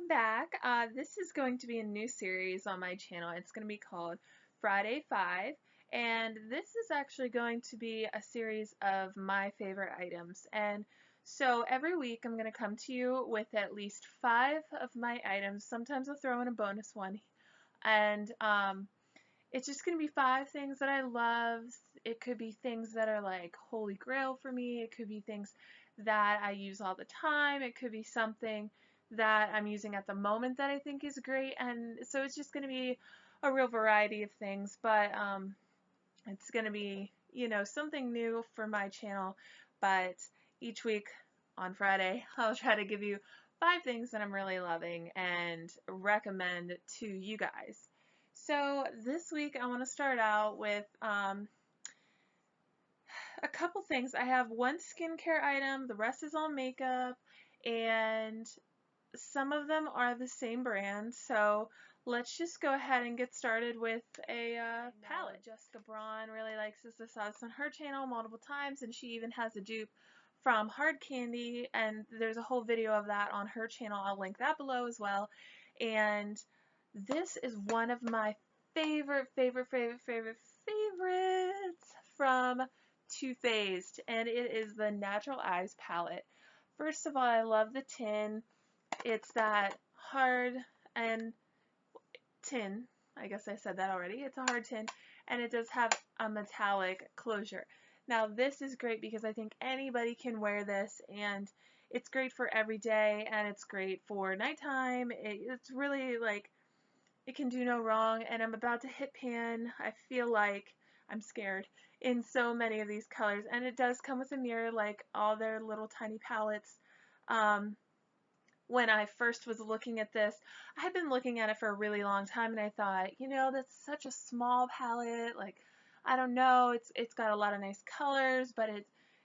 welcome back. This is going to be a new series on my channel. It's going to be called Friday 5, and this is actually going to be a series of my favorite items. And so every week I'm going to come to you with at least 5 of my items. Sometimes I'll throw in a bonus one. And it's just going to be 5 things that I love. It could be things that are like holy grail for me. It could be things that I use all the time. It could be something that I'm using at the moment that I think is great. And so it's just going to be a real variety of things, but it's going to be, something new for my channel. But each week on Friday, I'll try to give you 5 things that I'm really loving and recommend to you guys. So this week I want to start out with a couple things. I have one skincare item, the rest is all makeup, and some of them are the same brand. So let's just go ahead and get started with a palette. Jessica Braun really likes this. I saw this on her channel multiple times, and she even has a dupe from Hard Candy, and there's a whole video of that on her channel. I'll link that below as well. And this is one of my favorites from Too Faced, and it is the Natural Eyes palette. First of all, I love the tin. It's that hard and tin. I guess I said that already. It's a hard tin, and it does have a metallic closure. Now this is great because I think anybody can wear this, and it's great for every day, and it's great for nighttime. It's really like, it can do no wrong, and I'm about to hit pan. I feel like I'm scared in so many of these colors, and it does come with a mirror like all their little tiny palettes. When I first was looking at this, I had been looking at it for a really long time, and I thought, that's such a small palette. Like, I don't know, it's got a lot of nice colors, but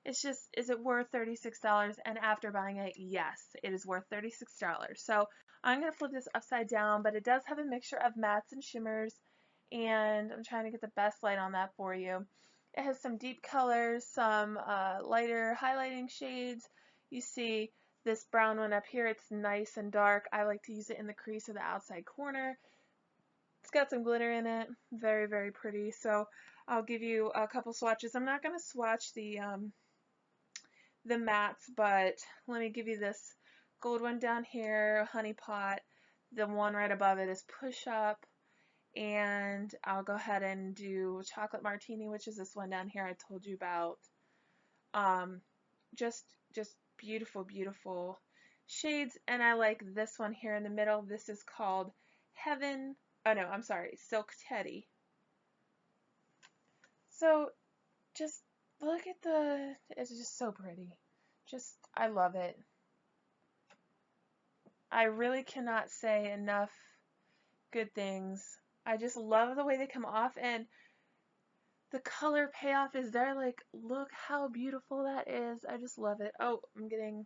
it's just, is it worth $36? And after buying it, yes, it is worth $36. So I'm going to flip this upside down, but it does have a mixture of mattes and shimmers, and I'm trying to get the best light on that for you. It has some deep colors, some lighter highlighting shades. You see this brown one up here, it's nice and dark. I like to use it in the crease of the outside corner. It's got some glitter in it, very, very pretty. So I'll give you a couple swatches. I'm not going to swatch the mattes, but let me give you this gold one down here, Honey Pot. The one right above it is Push Up, and I'll go ahead and do Chocolate Martini, which is this one down here I told you about. Just beautiful, beautiful shades, and I like this one here in the middle. This is called Heaven. Oh no, I'm sorry, Silk Teddy. So just look at it's just so pretty. I love it. I really cannot say enough good things. I just love the way they come off, and the color payoff is there. Like, look how beautiful that is. I just love it. Oh, I'm getting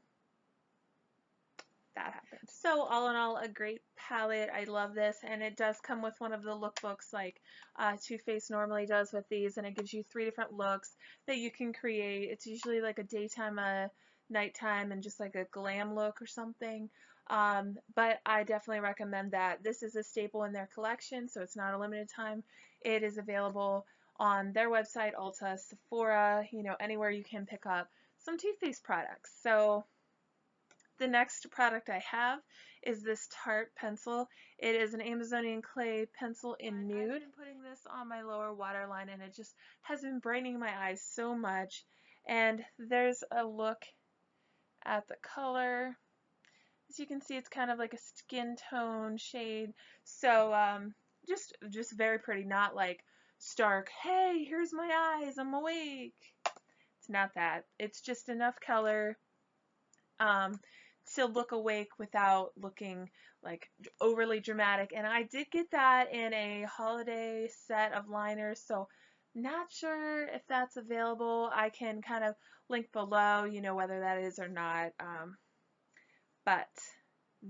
that happened. So all in all, a great palette. I love this, and it does come with one of the lookbooks like Too Faced normally does with these, and it gives you 3 different looks that you can create. It's usually like a daytime, a nighttime, and just like a glam look or something. But I definitely recommend that. This is a staple in their collection, so it's not a limited time. It is available on their website, Ulta, Sephora, anywhere you can pick up some Too Faced products. So the next product I have is this Tarte pencil. It is an Amazonian clay pencil in nude. I've been putting this on my lower waterline, and it just has been brightening my eyes so much. And there's a look at the color. As you can see, it's kind of like a skin tone shade. So just very pretty, not like stark, hey, here's my eyes, I'm awake. It's not that. It's just enough color to look awake without looking like overly dramatic. And I did get that in a holiday set of liners, so not sure if that's available. I can kind of link below, whether that is or not. But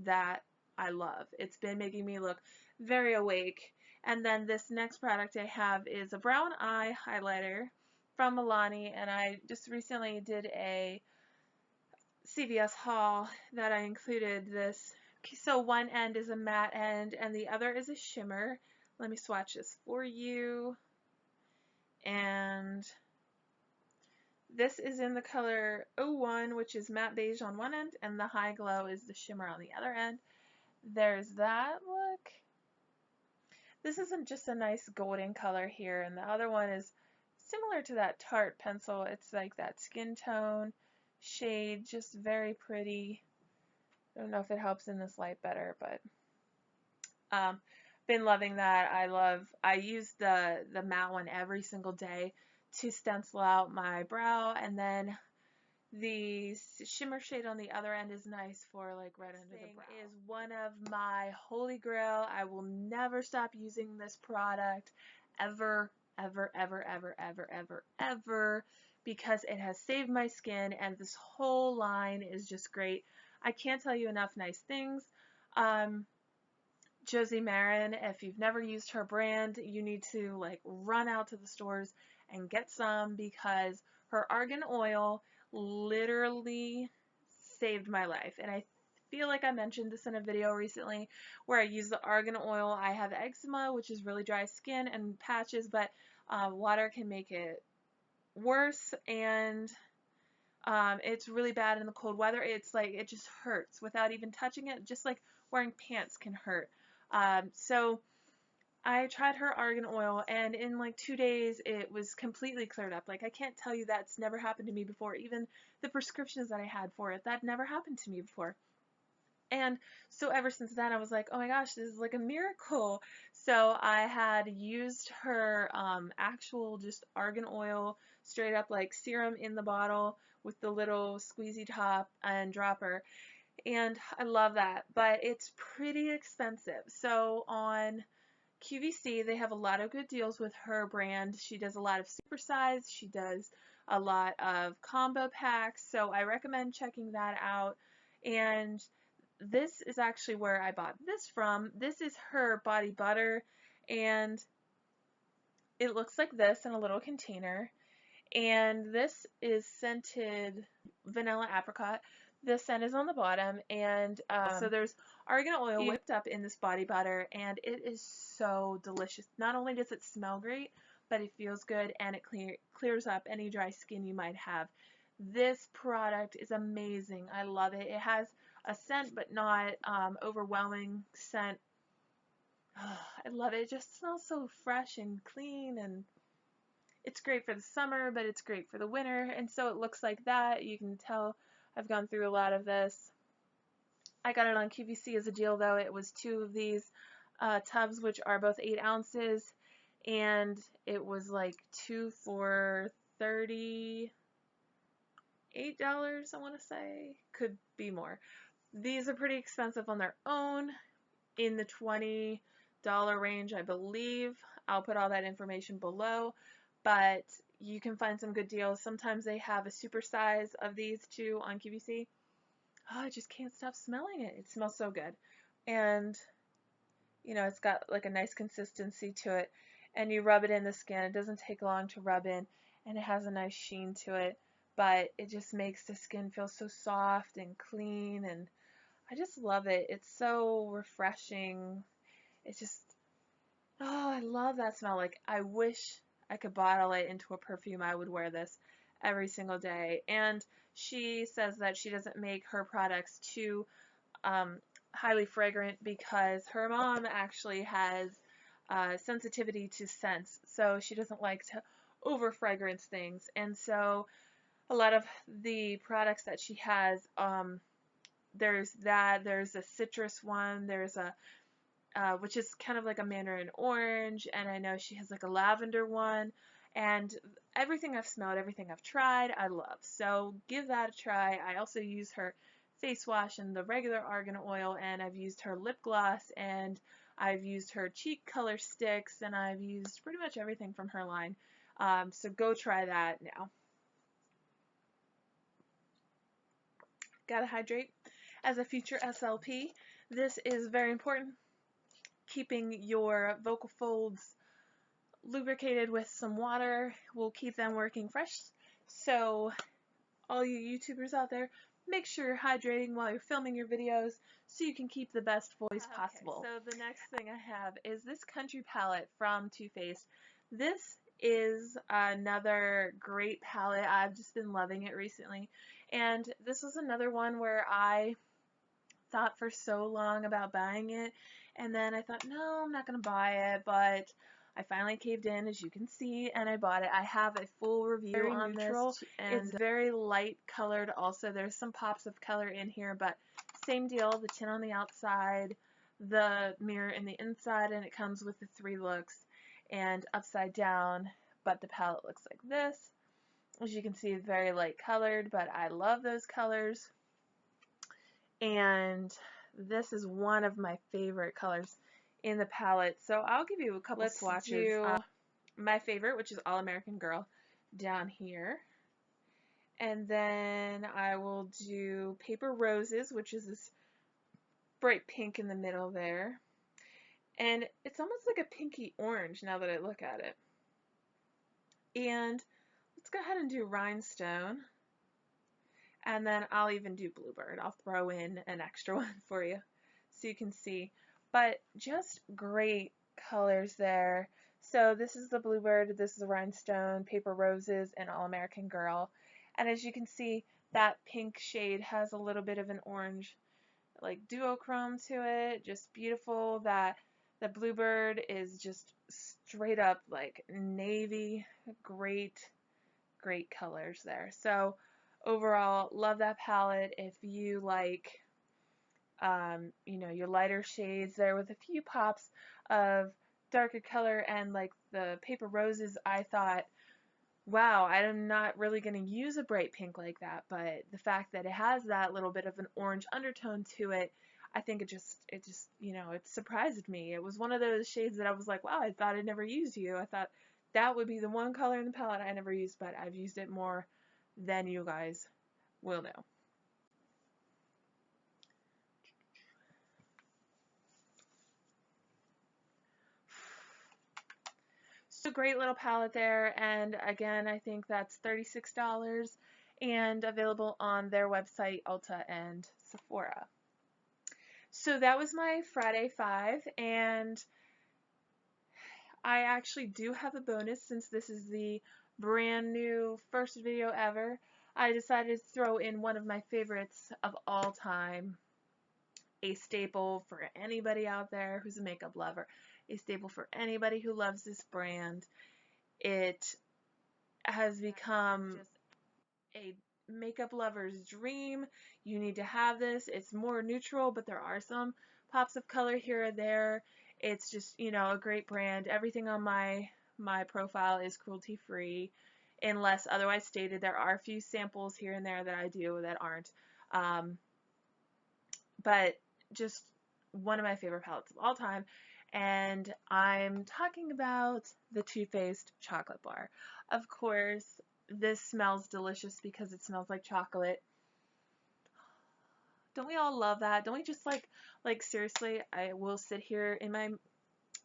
that I love. It's been making me look very awake. And then this next product I have is a brown eye highlighter from Milani, and I just recently did a CVS haul that I included this So one end is a matte end and the other is a shimmer. Let me swatch this for you. And this is in the color 01, which is matte beige on one end, and the High Glow is the shimmer on the other end. There's that look. This isn't just a nice golden color here, and the other one is similar to that Tarte pencil. It's like that skin tone shade, just very pretty. I don't know if it helps in this light better, but been loving that. I use the matte one every single day to stencil out my brow, and then the shimmer shade on the other end is nice for like right under the brow. Is one of my holy grail. I will never stop using this product ever, ever, ever, ever, ever, ever, ever, because it has saved my skin, and this whole line is just great. I can't tell you enough nice things. Josie Maran, if you've never used her brand, you need to like run out to the stores and get some, because her argan oil literally saved my life. And I feel like I mentioned this in a video recently where I use the argan oil. I have eczema, which is really dry skin and patches, but water can make it worse, and it's really bad in the cold weather. It's like it just hurts without even touching it, just like wearing pants can hurt. So I tried her argan oil, and in like 2 days it was completely cleared up. Like, I can't tell you, that's never happened to me before. Even the prescriptions that I had for it, that never happened to me before. And so ever since then I was like, oh my gosh, this is like a miracle. So I had used her actual just argan oil, straight up like serum in the bottle with the little squeezy top and dropper, and I love that, but it's pretty expensive. So on QVC, they have a lot of good deals with her brand. She does a lot of supersize, she does a lot of combo packs, so I recommend checking that out. And this is actually where I bought this from. This is her body butter, and it looks like this in a little container. And this is scented vanilla apricot. The scent is on the bottom, and so there's argan oil whipped up in this body butter, and it is so delicious. Not only does it smell great, but it feels good, and it clears up any dry skin you might have. This product is amazing. I love it. It has a scent, but not overwhelming scent. I love it. It just smells so fresh and clean, and it's great for the summer, but it's great for the winter, and so it looks like that. You can tell I've gone through a lot of this. I got it on QVC as a deal, though. It was 2 of these tubs, which are both 8 ounces, and it was like 2 for $38, I want to say. Could be more. These are pretty expensive on their own, in the $20 range, I believe. I'll put all that information below, but you can find some good deals. Sometimes they have a super size of these too on QVC. Oh, I just can't stop smelling it. It smells so good. And, you know, it's got like a nice consistency to it. And you rub it in the skin. It doesn't take long to rub in, and it has a nice sheen to it. But it just makes the skin feel so soft and clean, and I just love it. It's so refreshing. It's just, oh, I love that smell. Like, I wish I could bottle it into a perfume. I would wear this every single day. And she says that she doesn't make her products too highly fragrant because her mom actually has sensitivity to scents, so she doesn't like to over fragrance things. And so a lot of the products that she has, there's a citrus one, there's a which is kind of like a mandarin orange, and I know she has like a lavender one, and everything I've smelled, everything I've tried, I love. So give that a try. I also use her face wash and the regular argan oil, and I've used her lip gloss, and I've used her cheek color sticks, and I've used pretty much everything from her line. So go try that now. Gotta hydrate. As a future SLP, this is very important. Keeping your vocal folds lubricated with some water will keep them working fresh. So all you YouTubers out there, make sure you're hydrating while you're filming your videos so you can keep the best voice possible. So the next thing I have is this Country palette from Too Faced. This is another great palette. I've just been loving it recently. And this was another one where I thought for so long about buying it, and then I thought, no, I'm not going to buy it, but I finally caved in, as you can see, and I bought it. I have a full review on this, and it's very light colored also. There's some pops of color in here, but same deal, the tin on the outside, the mirror in the inside, and it comes with the 3 looks, and upside down, but the palette looks like this. As you can see, it's very light colored, but I love those colors. And this is one of my favorite colors in the palette. So I'll give you a couple swatches. Let's do my favorite, which is All American Girl, down here. And then I will do Paper Roses, which is this bright pink in the middle there. And it's almost like a pinky orange now that I look at it. And let's go ahead and do Rhinestone. And then I'll even do Bluebird. I'll throw in an extra one for you so you can see. But just great colors there. So this is the Bluebird, this is the Rhinestone, Paper Roses, and All American Girl. And as you can see, that pink shade has a little bit of an orange like duochrome to it. Just beautiful. That the Bluebird is just straight up like navy. Great colors there. So overall, love that palette. If you like, you know, your lighter shades there with a few pops of darker color, and like the Paper Roses, I thought, wow, I'm not really going to use a bright pink like that, but the fact that it has that little bit of an orange undertone to it, I think it just, you know, it surprised me. It was one of those shades that I was like, wow, I thought I'd never used you. I thought that would be the one color in the palette I never used, but I've used it more than you guys will know. So great little palette there, and again, I think that's $36 and available on their website, Ulta and Sephora. So that was my Friday 5, and I actually do have a bonus since this is the brand new first video ever. I decided to throw in one of my favorites of all time, a staple for anybody out there who's a makeup lover, a staple for anybody who loves this brand. It has become just a makeup lover's dream. You need to have this. It's more neutral, but there are some pops of color here or there. It's just, you know, a great brand. Everything on my profile is cruelty free unless otherwise stated. There are a few samples here and there that I do that aren't. But just one of my favorite palettes of all time. And I'm talking about the Too Faced chocolate bar. Of course, this smells delicious because it smells like chocolate. Don't we all love that? Don't we just like seriously, I will sit here in my,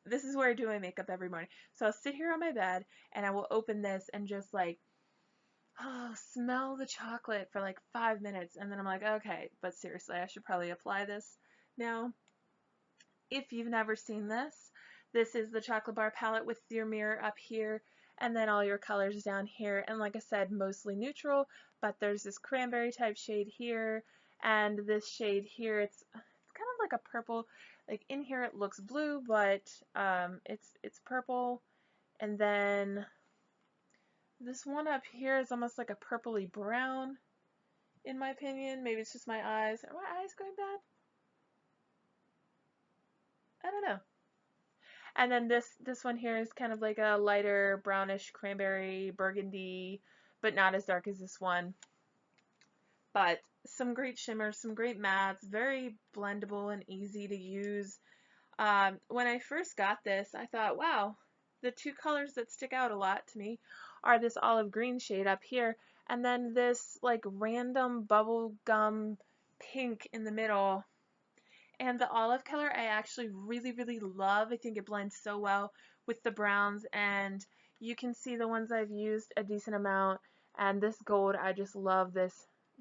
this is where I do my makeup every morning. So I'll sit here on my bed and I will open this and just like, oh, smell the chocolate for like 5 minutes. And then I'm like, okay, but seriously, I should probably apply this now. If you've never seen this, this is the chocolate bar palette with your mirror up here and then all your colors down here. And like I said, mostly neutral, but there's this cranberry type shade here and this shade here. It's kind of like a purple. Like in here it looks blue, but it's purple. And then this one up here is almost like a purpley brown, in my opinion. Maybe it's just my eyes. Are my eyes going bad? I don't know. And then this one here is kind of like a lighter brownish cranberry burgundy, but not as dark as this one. But some great shimmers, some great mattes, very blendable and easy to use. When I first got this, I thought, wow, the two colors that stick out a lot to me are this olive green shade up here, and then this like random bubblegum pink in the middle. And the olive color I actually really love. I think it blends so well with the browns, and you can see the ones I've used a decent amount. And this gold, I just love this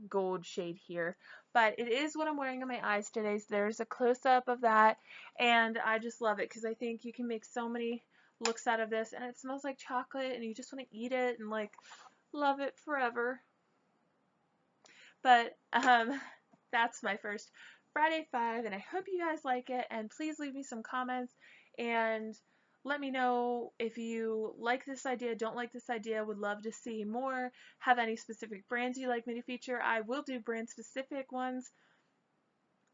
gold shade here, but it is what I'm wearing on my eyes today, so there's a close-up of that, and I just love it because I think you can make so many looks out of this, and it smells like chocolate and you just want to eat it and like love it forever. But that's my first Friday 5, and I hope you guys like it, and please leave me some comments and let me know if you like this idea, don't like this idea, would love to see more, have any specific brands you'd like me to feature. I will do brand specific ones.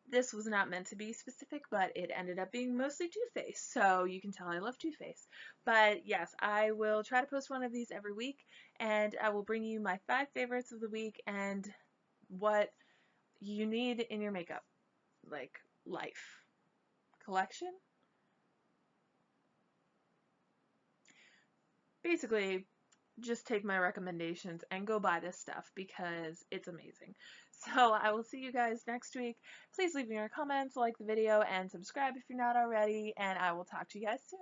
This was not meant to be specific, but it ended up being mostly Too Faced, so you can tell I love Too Faced. But yes, I will try to post one of these every week, and I will bring you my 5 favorites of the week and what you need in your makeup, like life collection. Basically, just take my recommendations and go buy this stuff because it's amazing. So I will see you guys next week. Please leave me your comments, like the video, and subscribe if you're not already, and I will talk to you guys soon.